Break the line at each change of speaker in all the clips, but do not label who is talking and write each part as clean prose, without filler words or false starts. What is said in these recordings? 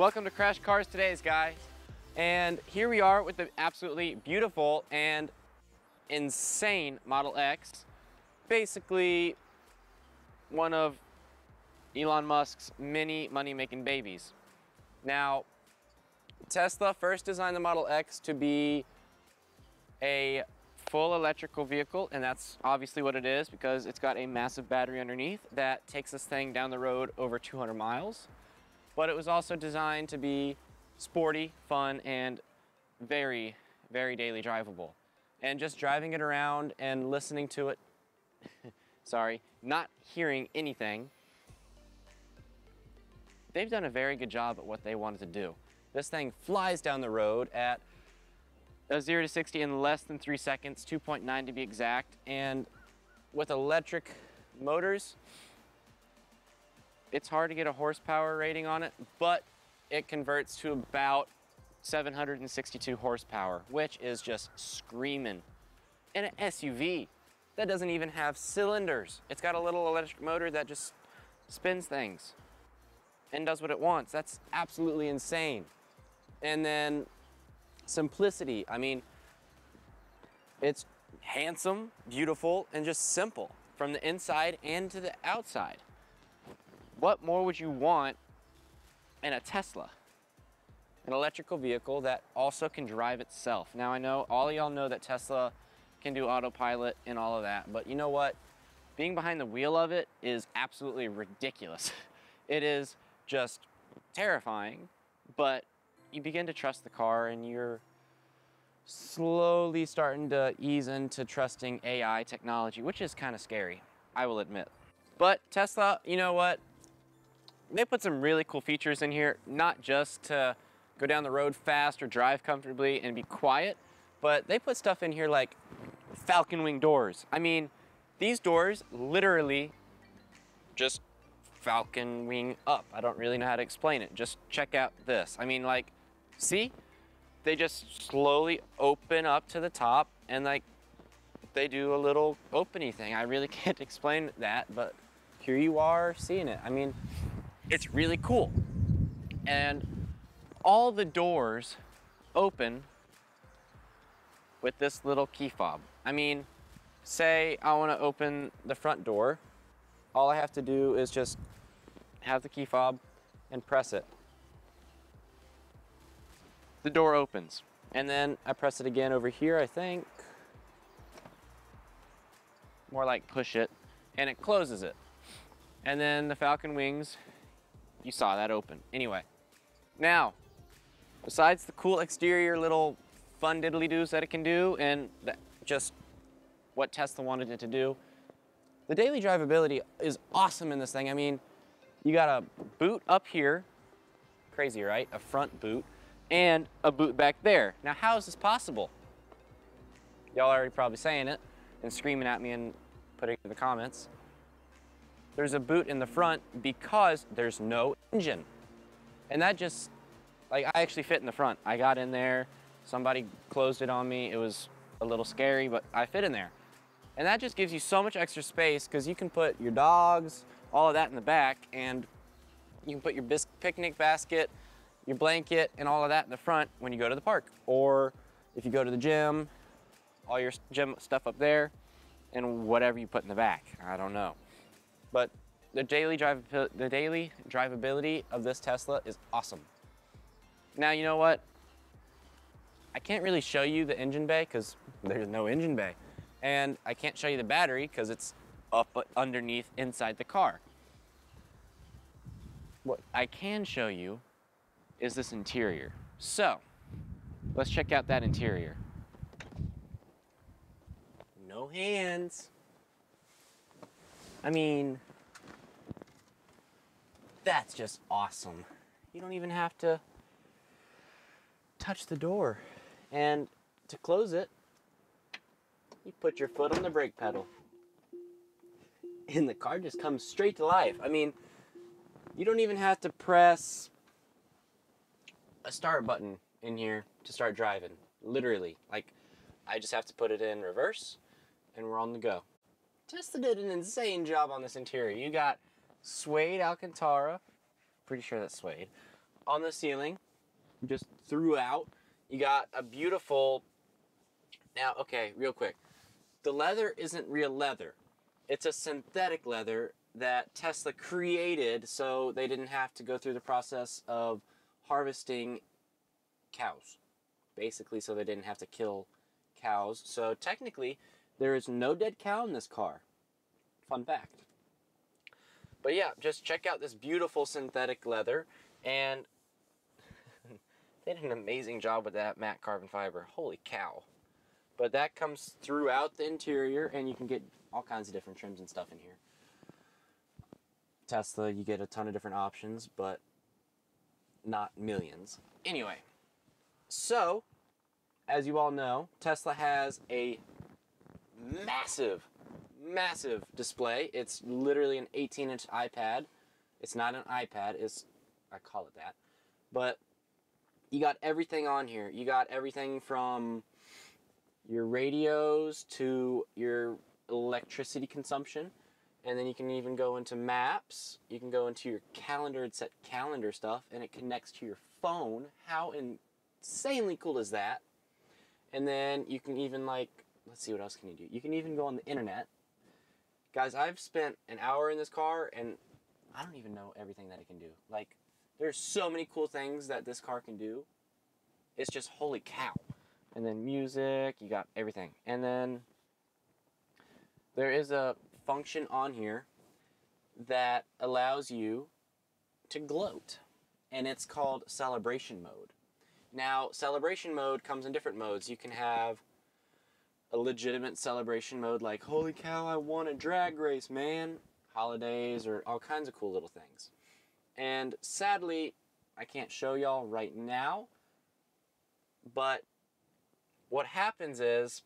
Welcome to Crash Cars Today's, guys. And here we are with the absolutely beautiful and insane Model X. Basically, one of Elon Musk's many money-making babies. Now, Tesla first designed the Model X to be a full electrical vehicle, and that's obviously what it is because it's got a massive battery underneath that takes this thing down the road over 200 miles. But it was also designed to be sporty, fun, and very, very daily drivable. And just driving it around and listening to it, sorry, not hearing anything, they've done a very good job at what they wanted to do. This thing flies down the road at a 0 to 60 in less than 3 seconds, 2.9 to be exact, and with electric motors, it's hard to get a horsepower rating on it, but it converts to about 762 horsepower, which is just screaming. And an SUV that doesn't even have cylinders. It's got a little electric motor that just spins things and does what it wants. That's absolutely insane. And then simplicity. I mean, it's handsome, beautiful, and just simple from the inside and to the outside. What more would you want in a Tesla? An electrical vehicle that also can drive itself. Now I know all of y'all know that Tesla can do autopilot and all of that, but you know what? Being behind the wheel of it is absolutely ridiculous. It is just terrifying, but you begin to trust the car and you're slowly starting to ease into trusting AI technology, which is kind of scary, I will admit. But Tesla, you know what? They put some really cool features in here, not just to go down the road fast or drive comfortably and be quiet, but they put stuff in here like falcon wing doors. I mean, these doors literally just falcon wing up. I don't really know how to explain it. Just check out this. I mean, like, see? They just slowly open up to the top and like they do a little opening thing. I really can't explain that, but here you are seeing it. I mean, it's really cool. And all the doors open with this little key fob. I mean, say I want to open the front door. All I have to do is just have the key fob and press it. The door opens. And then I press it again over here, I think. More like push it, and it closes it. And then the falcon wings, you saw that open. Anyway, now, besides the cool exterior little fun diddly-doos that it can do, and just what Tesla wanted it to do, the daily drivability is awesome in this thing. I mean, you got a boot up here, crazy, right? A front boot, and a boot back there. Now, how is this possible? Y'all are already probably saying it and screaming at me and putting it in the comments. There's a boot in the front because there's no engine. And that just, like, I actually fit in the front. I got in there, somebody closed it on me. It was a little scary, but I fit in there. And that just gives you so much extra space because you can put your dogs, all of that in the back, and you can put your picnic basket, your blanket, and all of that in the front when you go to the park. Or if you go to the gym, all your gym stuff up there, and whatever you put in the back. I don't know. But the daily drivability of this Tesla is awesome. Now, you know what? I can't really show you the engine bay because there's no engine bay. And I can't show you the battery because it's up underneath inside the car. What I can show you is this interior. So, let's check out that interior. No hands. I mean, that's just awesome. You don't even have to touch the door. And to close it, you put your foot on the brake pedal. And the car just comes straight to life. I mean, you don't even have to press a start button in here to start driving. Literally. Like, I just have to put it in reverse and we're on the go. Tesla did an insane job on this interior. You got suede Alcantara, pretty sure that's suede, on the ceiling, just throughout. You got a beautiful, now, okay, real quick. The leather isn't real leather. It's a synthetic leather that Tesla created so they didn't have to go through the process of harvesting cows. Basically, so they didn't have to kill cows. So technically, there is no dead cow in this car. Fun fact. But yeah, just check out this beautiful synthetic leather. And they did an amazing job with that matte carbon fiber. Holy cow. But that comes throughout the interior, and you can get all kinds of different trims and stuff in here. Tesla, you get a ton of different options, but not millions. Anyway, so, as you all know, Tesla has a massive, massive display. It's literally an 18-inch iPad. It's not an iPad, I call it that. But you got everything on here. You got everything from your radios to your electricity consumption. And then you can even go into maps. You can go into your calendar and set calendar stuff, and it connects to your phone. How insanely cool is that? And then you can even, like, let's see, what else can you do? You can even go on the internet. Guys, I've spent an hour in this car, and I don't even know everything that it can do. Like, there's so many cool things that this car can do. It's just holy cow. And then music, you got everything. And then there is a function on here that allows you to gloat. And it's called celebration mode. Now, celebration mode comes in different modes. You can have a legitimate celebration mode like, holy cow, I won a drag race, man. Holidays or all kinds of cool little things. And sadly, I can't show y'all right now. But what happens is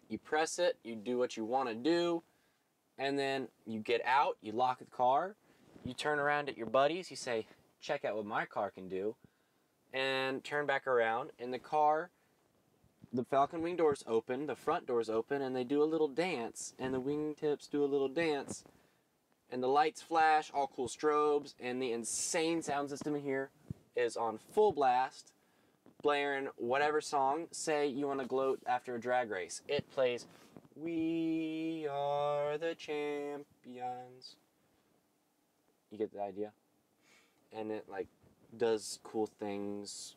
you press it, you do what you want to do, and then you get out, you lock the car, you turn around at your buddies, you say, check out what my car can do, and turn back around. In the car, the Falcon wing doors open, the front doors open, and they do a little dance, and the wingtips do a little dance, and the lights flash, all cool strobes, and the insane sound system in here is on full blast, blaring whatever song. Say you want to gloat after a drag race. It plays, "We are the champions." You get the idea? And it, like, does cool things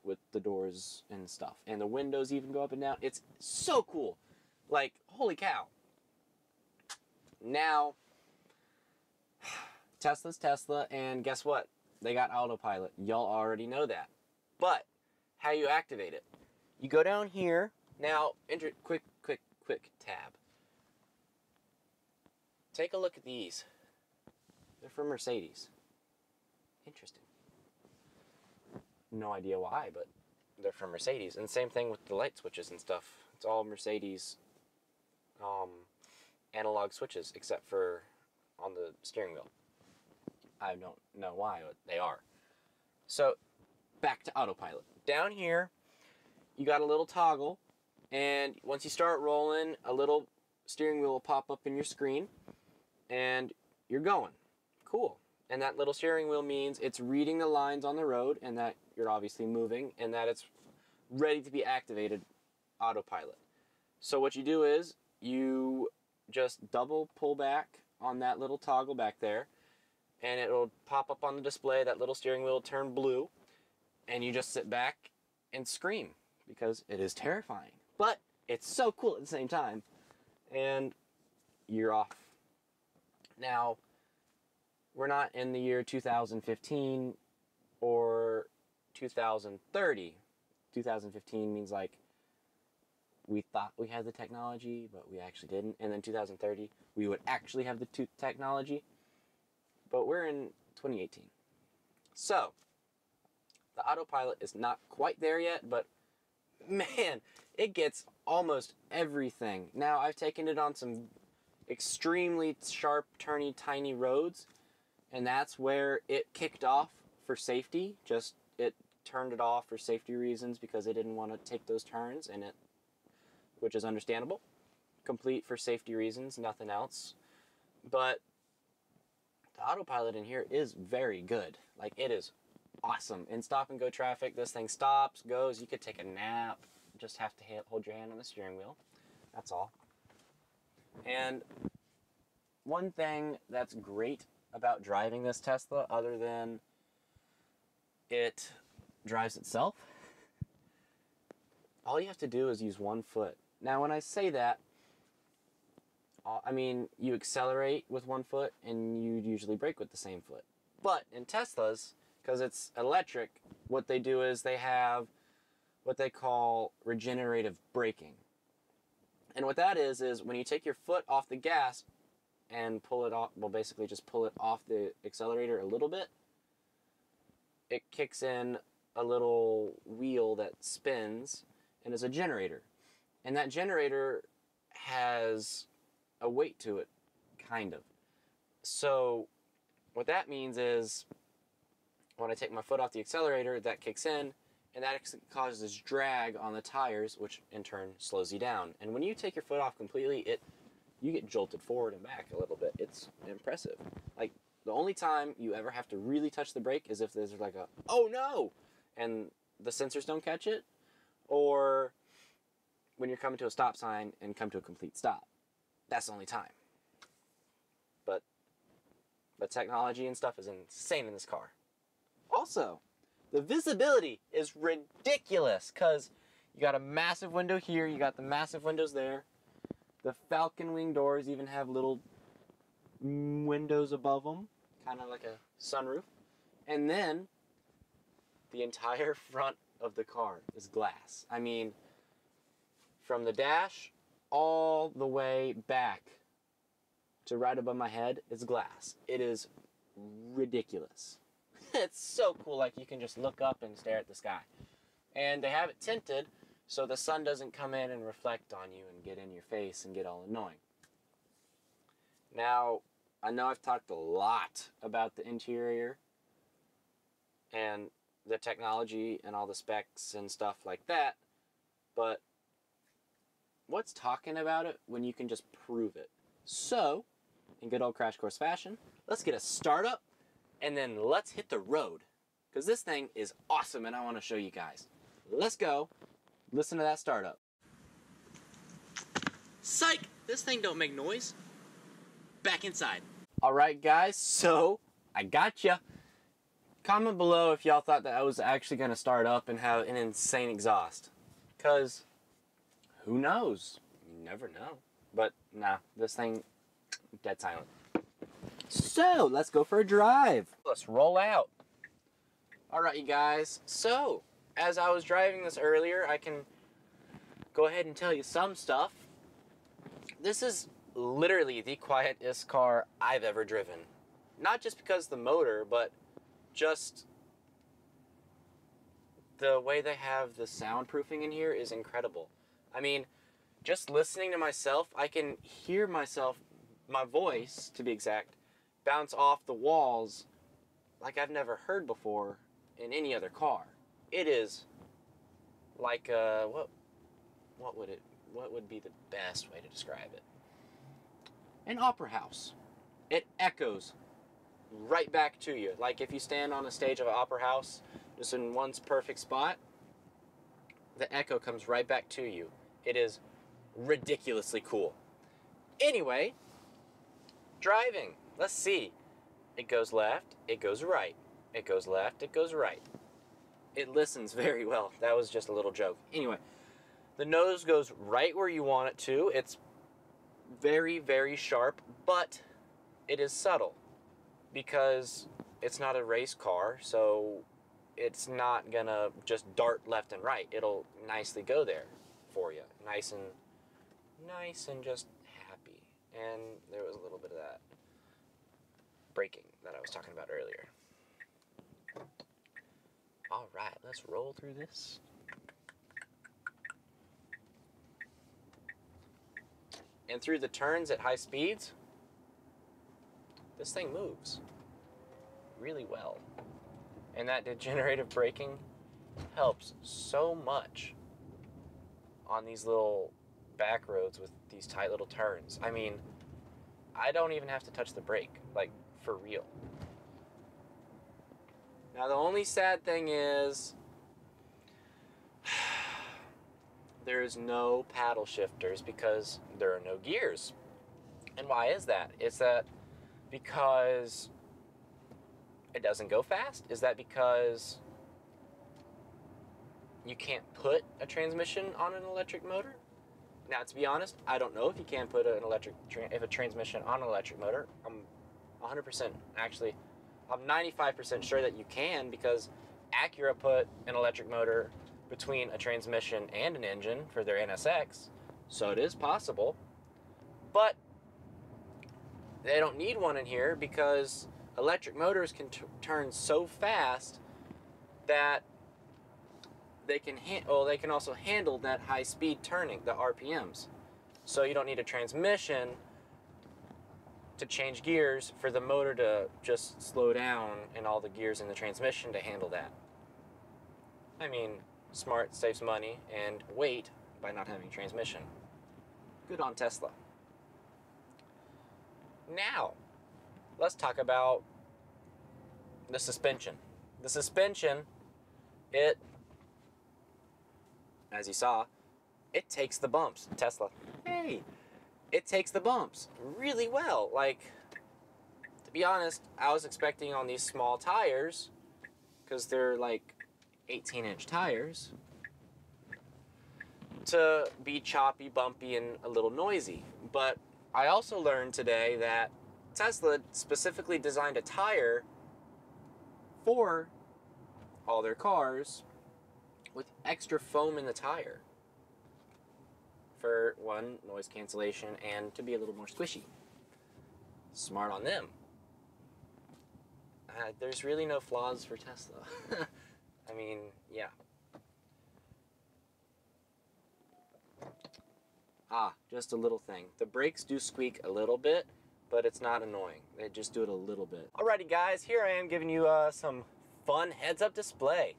with the doors and stuff. And the windows even go up and down. It's so cool. Like, holy cow. Now, Tesla's Tesla, and guess what? They got Autopilot. Y'all already know that. But how you activate it? You go down here. Now, enter quick tab. Take a look at these. They're from Mercedes. Interesting. No idea why, but they're from Mercedes. And same thing with the light switches and stuff. It's all Mercedes analog switches, except for on the steering wheel. I don't know why, but they are. So, back to Autopilot. Down here, you got a little toggle, and once you start rolling, a little steering wheel will pop up in your screen, and you're going. Cool. And that little steering wheel means it's reading the lines on the road, and that you're obviously moving, and that it's ready to be activated, Autopilot. So what you do is, you just double pull back on that little toggle back there, and it'll pop up on the display, that little steering wheel will turn blue, and you just sit back and scream, because it is terrifying. But it's so cool at the same time, and you're off. Now, we're not in the year 2015 or 2030. 2015 means like we thought we had the technology, but we actually didn't. And then 2030, we would actually have the technology, but we're in 2018. So, the Autopilot is not quite there yet, but man, it gets almost everything. Now, I've taken it on some extremely sharp, turny, tiny roads, and that's where it kicked off for safety. Just, it turned it off for safety reasons because it didn't want to take those turns, and which is understandable. Complete for safety reasons, nothing else. But the Autopilot in here is very good. Like, it is awesome. In stop and go traffic, this thing stops, goes, you could take a nap, just have to hold your hand on the steering wheel. That's all. And one thing that's great about driving this Tesla, other than it drives itself, all you have to do is use one foot. Now, when I say that, I mean, you accelerate with one foot and you usually brake with the same foot. But in Teslas, because it's electric, what they do is they have what they call regenerative braking. And what that is when you take your foot off the gas and pull it off, well, basically just pull it off the accelerator a little bit, it kicks in a little wheel that spins and is a generator. And that generator has a weight to it, kind of. So what that means is when I take my foot off the accelerator, that kicks in, and that causes drag on the tires, which in turn slows you down. And when you take your foot off completely, you get jolted forward and back a little bit. It's impressive. Like, the only time you ever have to really touch the brake is if there's like a, oh no, and the sensors don't catch it, or when you're coming to a stop sign and come to a complete stop. That's the only time. But the technology and stuff is insane in this car. Also, the visibility is ridiculous because you got a massive window here, you got the massive windows there. The Falcon Wing doors even have little windows above them, kind of like a sunroof. And then the entire front of the car is glass. I mean, from the dash all the way back to right above my head is glass. It is ridiculous. It's so cool, like you can just look up and stare at the sky. And they have it tinted so the sun doesn't come in and reflect on you and get in your face and get all annoying. Now, I know I've talked a lot about the interior and the technology and all the specs and stuff like that, but what's talking about it when you can just prove it? So, in good old Crash Course fashion, let's get a startup and then let's hit the road. Because this thing is awesome and I want to show you guys. Let's go. Listen to that startup. Psych! This thing don't make noise. Back inside. Alright guys, so I gotcha. Comment below if y'all thought that I was actually going to start up and have an insane exhaust. Because who knows? You never know. But nah, this thing, dead silent. So, let's go for a drive. Let's roll out. Alright, you guys. So, as I was driving this earlier, I can go ahead and tell you some stuff. This is literally the quietest car I've ever driven. Not just because of the motor, but just the way they have the soundproofing in here is incredible. I mean, just listening to myself, I can hear myself, my voice, to be exact, bounce off the walls like I've never heard before in any other car. It is like what would be the best way to describe it? An opera house. It echoes right back to you. Like if you stand on a stage of an opera house, just in one perfect spot, the echo comes right back to you. It is ridiculously cool. Anyway, driving. Let's see. It goes left, it goes right. It goes left, it goes right. It listens very well. That was just a little joke. Anyway, the nose goes right where you want it to. It's very, very sharp, but it is subtle because it's not a race car, so it's not gonna just dart left and right. It'll nicely go there for you. Nice and just happy. And there was a little bit of that braking that I was talking about earlier. Alright, let's roll through this. And through the turns at high speeds, this thing moves really well. And that degenerative braking helps so much on these little back roads with these tight little turns. I mean, I don't even have to touch the brake, like for real. Now the only sad thing is there's no paddle shifters because there are no gears. And why is that? Is that because it doesn't go fast? Is that because you can't put a transmission on an electric motor? Now, to be honest, I don't know if you can put a transmission on an electric motor. I'm 100%, actually, I'm 95% sure that you can, because Acura put an electric motor between a transmission and an engine for their NSX, so it is possible. But they don't need one in here because electric motors can turn so fast that they can also handle that high speed turning, the RPMs. So you don't need a transmission to change gears for the motor to just slow down and all the gears in the transmission to handle that. I mean, smart, saves money and weight by not having transmission. Good on Tesla. Now, let's talk about the suspension. The suspension, as you saw, it takes the bumps. Tesla, hey, it takes the bumps really well. Like, to be honest, I was expecting on these small tires, because they're like 18-inch tires, to be choppy, bumpy, and a little noisy. But I also learned today that Tesla specifically designed a tire for all their cars with extra foam in the tire for, one, noise cancellation, and to be a little more squishy. Smart on them. There's really no flaws for Tesla. I mean, yeah. Just a little thing. The brakes do squeak a little bit, but it's not annoying. They just do it a little bit. Alrighty guys, here I am giving you some fun heads-up display.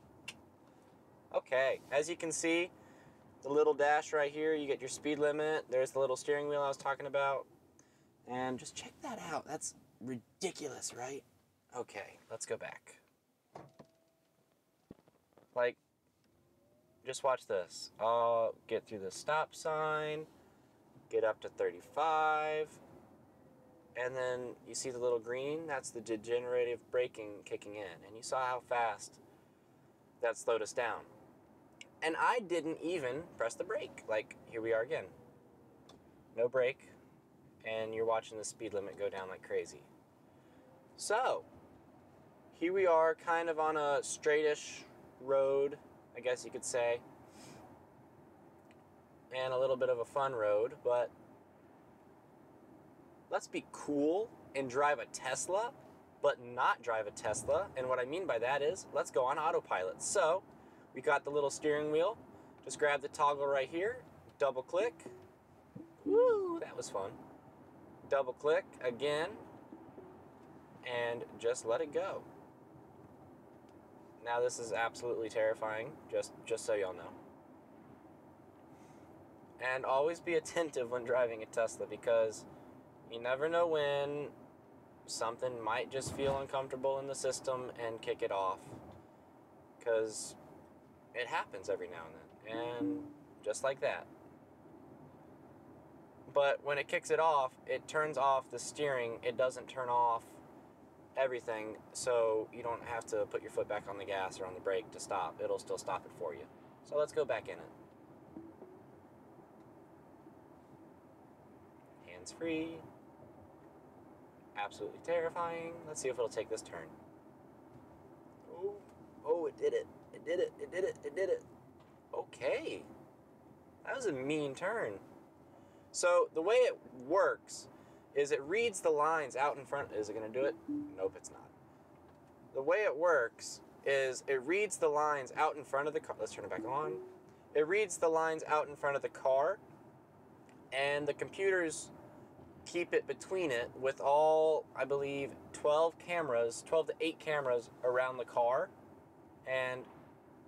Okay, as you can see, the little dash right here, you get your speed limit. There's the little steering wheel I was talking about. And just check that out. That's ridiculous, right? Okay, let's go back. Like, just watch this. I'll get through the stop sign, get up to 35, and then you see the little green? That's the degenerative braking kicking in. And you saw how fast that slowed us down. And I didn't even press the brake. Like, here we are again. No brake, and you're watching the speed limit go down like crazy. So, here we are kind of on a straightish road, I guess you could say. And a little bit of a fun road, but let's be cool and drive a Tesla, but not drive a Tesla. And what I mean by that is, let's go on autopilot. So, we got the little steering wheel. Just grab the toggle right here, double click. Woo, that was fun. Double click again, and just let it go. Now this is absolutely terrifying, just so y'all know. And always be attentive when driving a Tesla, because you never know when something might just feel uncomfortable in the system and kick it off. Because it happens every now and then, and just like that. But when it kicks it off, it turns off the steering. It doesn't turn off everything, so you don't have to put your foot back on the gas or on the brake to stop. It'll still stop it for you. So let's go back in it. Hands-free. Absolutely terrifying. Let's see if it'll take this turn. Oh, it did it. It did it. It did it. It did it. Okay. That was a mean turn. So the way it works is it reads the lines out in front. Is it going to do it? Nope, it's not. The way it works is it reads the lines out in front of the car. Let's turn it back on. It reads the lines out in front of the car, and the computers keep it between it with all, I believe, 12 to 8 cameras around the car, and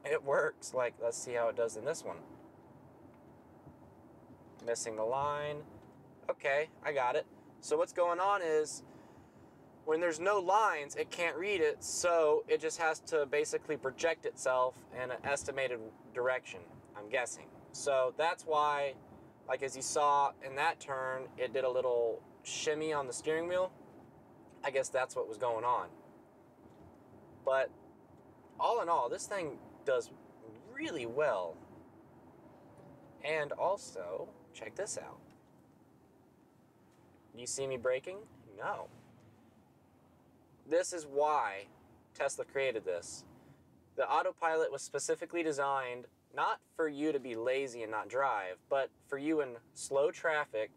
it works. Like, let's see how it does in this one. Missing the line. Okay, I got it. So what's going on is when there's no lines, it can't read it, so it just has to basically project itself in an estimated direction, I'm guessing. So that's why, like as you saw in that turn, it did a little shimmy on the steering wheel. I guess that's what was going on. But all in all, this thing does really well. And also, check this out. You see me braking? No. This is why Tesla created this. The Autopilot was specifically designed not for you to be lazy and not drive, but for you in slow traffic,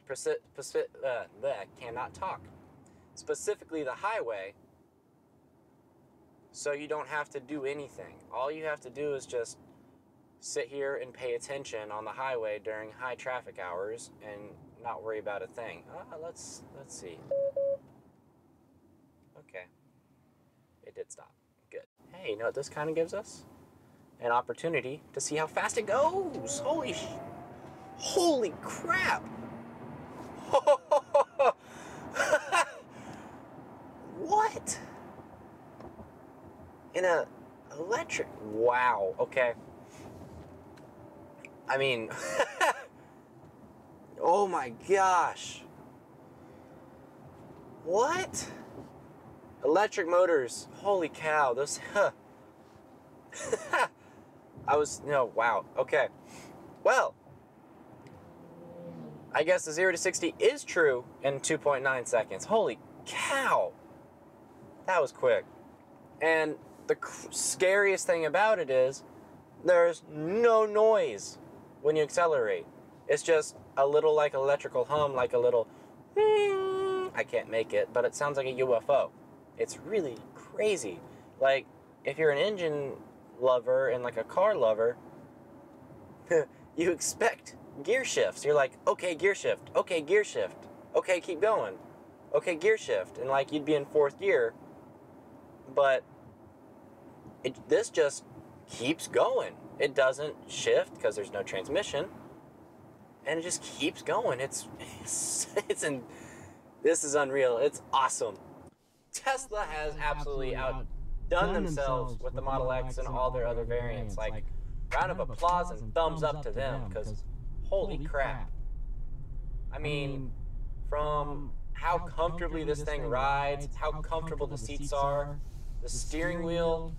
I cannot talk. Specifically the highway, so you don't have to do anything. All you have to do is just sit here and pay attention on the highway during high traffic hours and not worry about a thing. Let's see. Okay. It did stop. Good. Hey, you know what this kind of gives us? An opportunity to see how fast it goes. Holy crap. What? In a electric, wow, okay. I mean, oh my gosh. What? Electric motors, holy cow, those, wow, okay. Well, I guess the 0 to 60 is true in 2.9 seconds. Holy cow. That was quick. And the scariest thing about it is there's no noise when you accelerate. It's just a little like electrical hum, like a little, I can't make it, but it sounds like a UFO. It's really crazy. Like, if you're an engine lover and like a car lover, you expect gear shifts. You're like, okay, gear shift. Okay, gear shift. Okay, keep going. Okay, gear shift. And like you'd be in 4th gear, but this just keeps going. It doesn't shift because there's no transmission, and it just keeps going. This is unreal. It's awesome. Tesla has absolutely outdone themselves with the Model X and all their other variants. Like, round of applause and thumbs up to them, because holy crap. I mean, from how comfortably this thing rides, how comfortable the seats are, the steering wheel,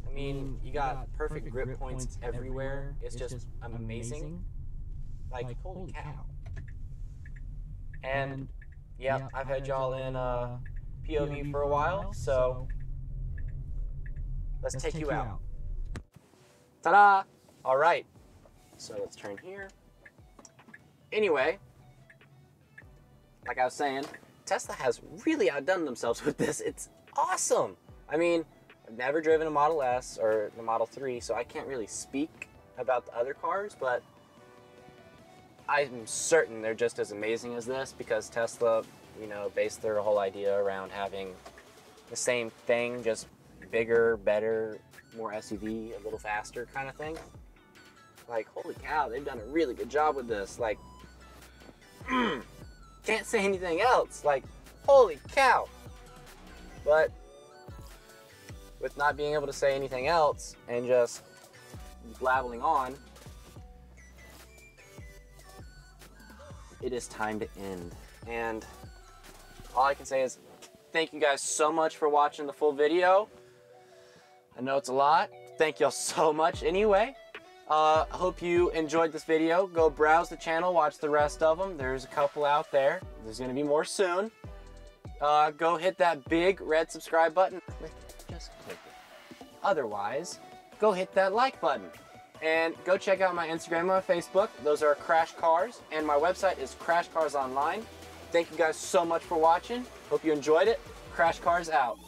I mean, you got perfect grip points everywhere. It's just amazing. Like, holy cow. And, yeah, I've had y'all in POV for a while, so let's take you out. Ta-da! All right, so let's turn here. Anyway, like I was saying, Tesla has really outdone themselves with this. It's awesome. I mean, I've never driven a Model S or the Model 3, so I can't really speak about the other cars, but I'm certain they're just as amazing as this, because Tesla, you know, based their whole idea around having the same thing, just bigger, better, more SUV, a little faster kind of thing. Like, holy cow, they've done a really good job with this. Like, can't say anything else. Like, holy cow. But with not being able to say anything else and just blabbling on, it is time to end. And all I can say is thank you guys so much for watching the full video. I know it's a lot. Thank y'all so much anyway. Hope you enjoyed this video. Go browse the channel, watch the rest of them. There's a couple out there. There's gonna be more soon. Go hit that big red subscribe button. Click it, just click it. Otherwise, go hit that like button. And go check out my Instagram and my Facebook. Those are Crash Cars, and my website is Crash Cars Online. Thank you guys so much for watching. Hope you enjoyed it. Crash Cars out.